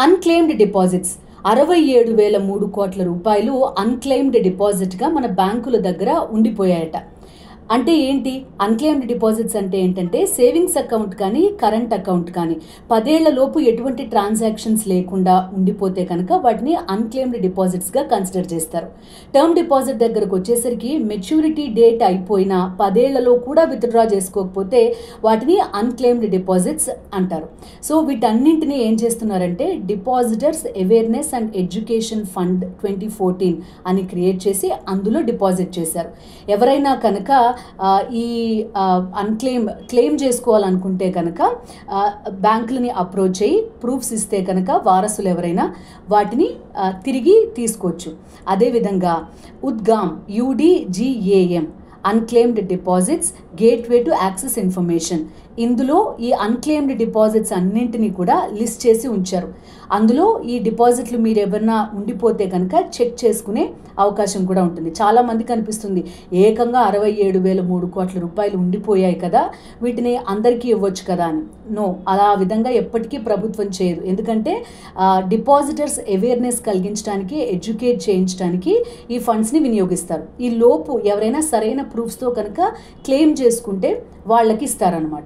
Unclaimed deposits 67,003 కోట్ల రూపాయలు unclaimed డిపాజిట్గా మన బ్యాంకుల దగ్గర ఉండిపోయాయట. అంటే ఏంటి? అన్క్లెయిమ్డ్ డిపాజిట్స్ అంటే ఏంటంటే సేవింగ్స్ అకౌంట్ కానీ కరెంట్ అకౌంట్ కానీ 10 ఏళ్ల లోపు ఎటువంటి ట్రాన్సాక్షన్స్ లేకుండా ఉండిపోతే కనుక వాటిని అన్క్లెయిమ్డ్ డిపాజిట్స్గా కన్సిడర్ చేస్తారు. టర్మ్ డిపాజిట్ దగ్గరకు వచ్చేసరికి మెచ్యూరిటీ డేట్ అయిపోయిన 10 ఏళ్లలో కూడా విత్డ్రా చేసుకోకపోతే వాటిని అన్క్లెయిమ్డ్ డిపాజిట్స్ అంటారు. సో వీటన్నింటినీ ఏం చేస్తున్నారంటే depositors awareness and education fund 2014 అని క్రియేట్ చేసి అందులో డిపాజిట్ చేశారు. ఎవరైనా కనుక ఈ క్లెయిమ్ చేసుకోవాలనుకుంటే కనుక బ్యాంకులని అప్రోచ్ అయ్యి ప్రూఫ్స్ ఇస్తే కనుక వారసులు ఎవరైనా వాటిని తిరిగి తీసుకోవచ్చు. అదేవిధంగా ఉద్గామ్ UDGAM unclaimed deposits gateway to access information, ఇందులో ఈ అన్క్లెయిమ్డ్ డిపాజిట్స్ అన్నింటినీ కూడా లిస్ట్ చేసి ఉంచారు. అందులో ఈ డిపాజిట్లు మీరు ఎవరన్నా ఉండిపోతే కనుక చెక్ చేసుకునే అవకాశం కూడా ఉంటుంది. చాలామందికి అనిపిస్తుంది ఏకంగా 67,003 కోట్ల రూపాయలు ఉండిపోయాయి కదా, వీటిని అందరికీ ఇవ్వచ్చు కదా అని. నో, అలా విధంగా ఎప్పటికీ ప్రభుత్వం చేయదు. ఎందుకంటే డిపాజిటర్స్ అవేర్నెస్ కలిగించడానికి, ఎడ్యుకేట్ చేయించడానికి ఈ ఫండ్స్ని వినియోగిస్తారు. ఈ లోపు ఎవరైనా సరైన ప్రూఫ్స్తో కనుక క్లెయిమ్ చేసుకుంటే వాళ్ళకి ఇస్తారనమాట.